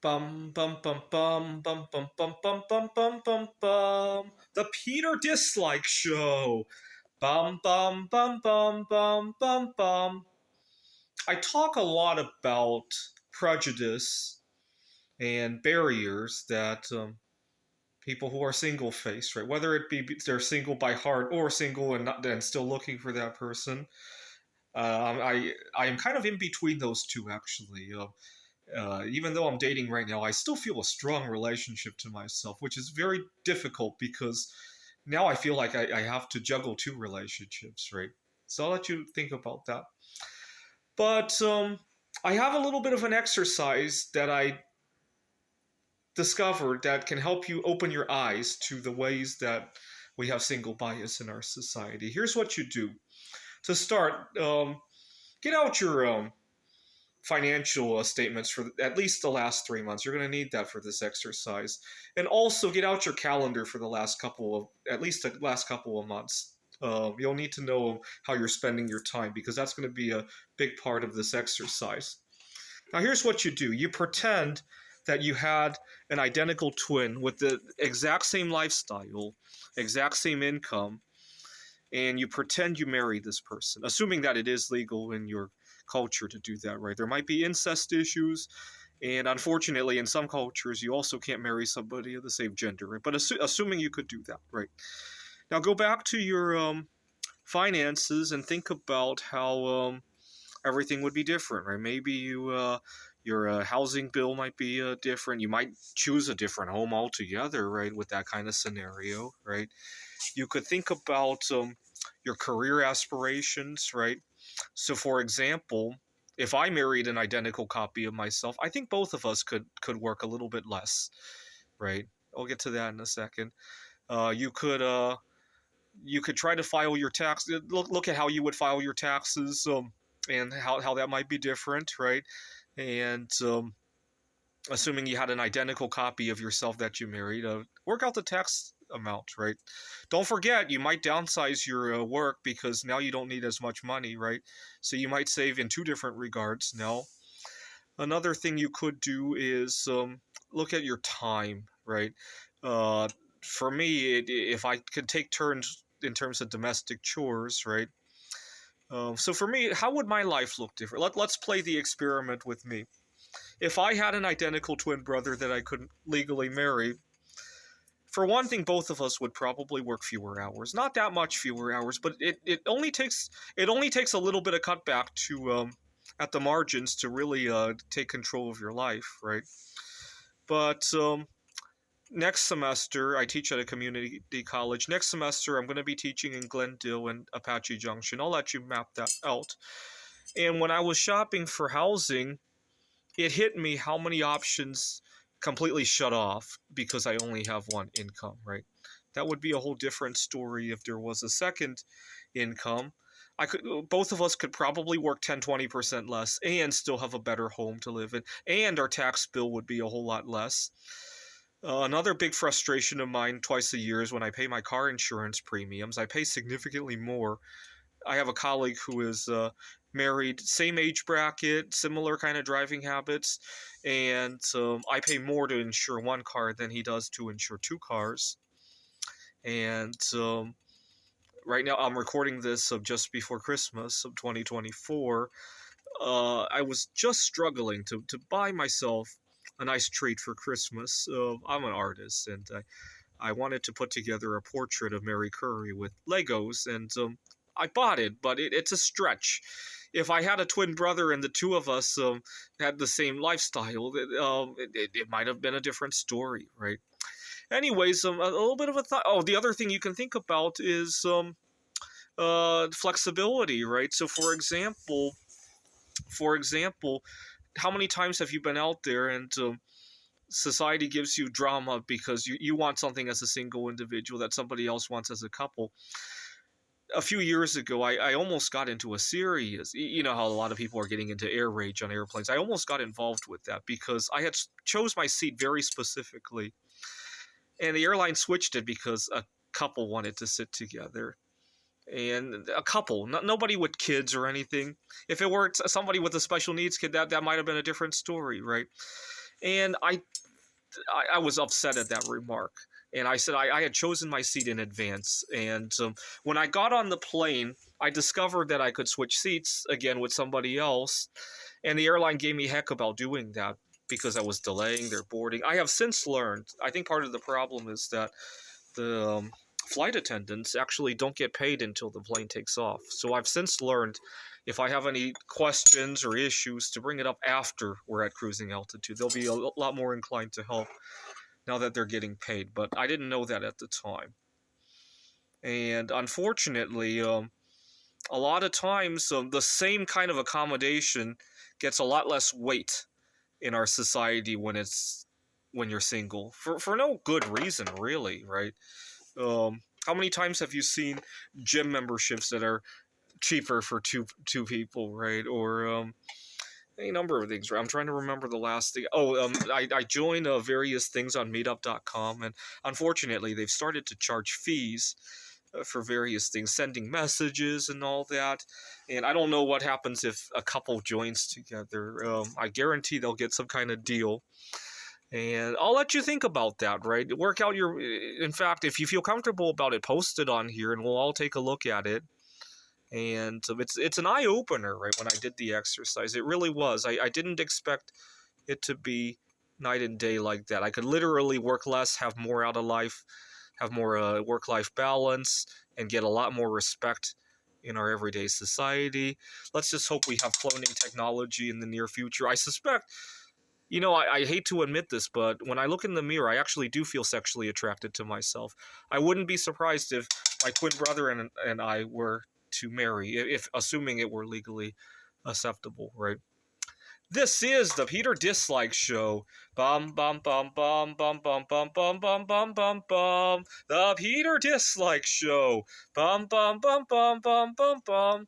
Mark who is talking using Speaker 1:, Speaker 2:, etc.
Speaker 1: Bum bum bum bum bum bum bum bum bum bum bum bum. The Peter Dislike Show. Bum bum bum bum bum bum bum. I talk a lot about prejudice and barriers that people who are single face, right? Whether it be they're single by heart or single and still looking for that person. I am kind of in between those two actually. Even though I'm dating right now, I still feel a strong relationship to myself, which is very difficult because now I feel like I have to juggle two relationships, right? So I'll let you think about that. But I have a little bit of an exercise that I discovered that can help you open your eyes to the ways that we have single bias in our society. Here's what you do to start. Get out your financial statements for at least the last 3 months. You're going to need that for this exercise, and also get out your calendar for the last couple of at least the last couple of months. You'll need to know how you're spending your time because that's going to be a big part of this exercise. Now, here's what you do: you pretend that you had an identical twin with the exact same lifestyle, exact same income, and you pretend you marry this person, assuming that it is legal in your culture to do that, right? There might be incest issues, and unfortunately, in some cultures, you also can't marry somebody of the same gender, right? But assuming you could do that, right? Now, go back to your finances and think about how everything would be different, right? Maybe your housing bill might be different. You might choose a different home altogether, right? With that kind of scenario, right? You could think about your career aspirations, right? So, for example, if I married an identical copy of myself, I think both of us could work a little bit less, right? I'll get to that in a second. Uh, you could uh, you could try to file your tax. Look at how you would file your taxes, and how that might be different, right? And assuming you had an identical copy of yourself that you married, work out the tax amount, right? Don't forget, you might downsize your work because now you don't need as much money, right? So you might save in two different regards now. Another thing you could do is look at your time, right? Uh, for me, if I could take turns in terms of domestic chores, right? So for me, how would my life look different? Let's play the experiment with me. If I had an identical twin brother that I couldn't legally marry, for one thing, both of us would probably work fewer hours. Not that much fewer hours, but it only takes a little bit of cutback to at the margins to really take control of your life, right? But next semester, I teach at a community college. Next semester, I'm going to be teaching in Glendale and Apache Junction. I'll let you map that out. And when I was shopping for housing, it hit me how many options completely shut off because I only have one income, right? That would be a whole different story if there was a second income. Both of us could probably work 10-20% less and still have a better home to live in, and our tax bill would be a whole lot less. Another big frustration of mine twice a year is when I pay my car insurance premiums. I pay significantly more. I have a colleague who is married, same age bracket, similar kind of driving habits, and I pay more to insure one car than he does to insure two cars. And right now, I'm recording this just before Christmas of 2024. I was just struggling to buy myself a nice treat for Christmas. I'm an artist, and I wanted to put together a portrait of Mary Curry with Legos, and I bought it, but it's a stretch. If I had a twin brother and the two of us had the same lifestyle, it might have been a different story, right? Anyways, a little bit of a thought. Oh, the other thing you can think about is flexibility, right? So, for example, how many times have you been out there and society gives you drama because you want something as a single individual that somebody else wants as a couple? A few years ago, I almost got into a serious, you know how a lot of people are getting into air rage on airplanes. I almost got involved with that because I had chose my seat very specifically, and the airline switched it because a couple wanted to sit together. And a couple, nobody with kids or anything. If it were somebody with a special needs kid, that might have been a different story, right? And I was upset at that remark. And I said I had chosen my seat in advance. And when I got on the plane, I discovered that I could switch seats again with somebody else. And the airline gave me heck about doing that because I was delaying their boarding. I have since learned, I think part of the problem is that the flight attendants actually don't get paid until the plane takes off. So I've since learned if I have any questions or issues to bring it up after we're at cruising altitude. They'll be a lot more inclined to help now that they're getting paid. But I didn't know that at the time. And unfortunately, a lot of times the same kind of accommodation gets a lot less weight in our society when you're single for no good reason, really, right? How many times have you seen gym memberships that are cheaper for two people, right? Or any number of things. Right? I'm trying to remember the last thing. Oh, I joined various things on Meetup.com, and unfortunately, they've started to charge fees for various things, sending messages and all that. And I don't know what happens if a couple joins together. I guarantee they'll get some kind of deal. And I'll let you think about that, right? Work out your. In fact, if you feel comfortable about it, post it on here, and we'll all take a look at it. And it's an eye opener, right? When I did the exercise, it really was. I didn't expect it to be night and day like that. I could literally work less, have more out of life, have more work life balance, and get a lot more respect in our everyday society. Let's just hope we have cloning technology in the near future. I suspect, I hate to admit this, but when I look in the mirror, I actually do feel sexually attracted to myself. I wouldn't be surprised if my twin brother and I were to marry, if assuming it were legally acceptable, right? This is the Peter Dislike Show. Bum bum bum bum bum bum bum bum bum bum bum bum. The Peter Dislike Show. Bum bum bum bum bum bum bum.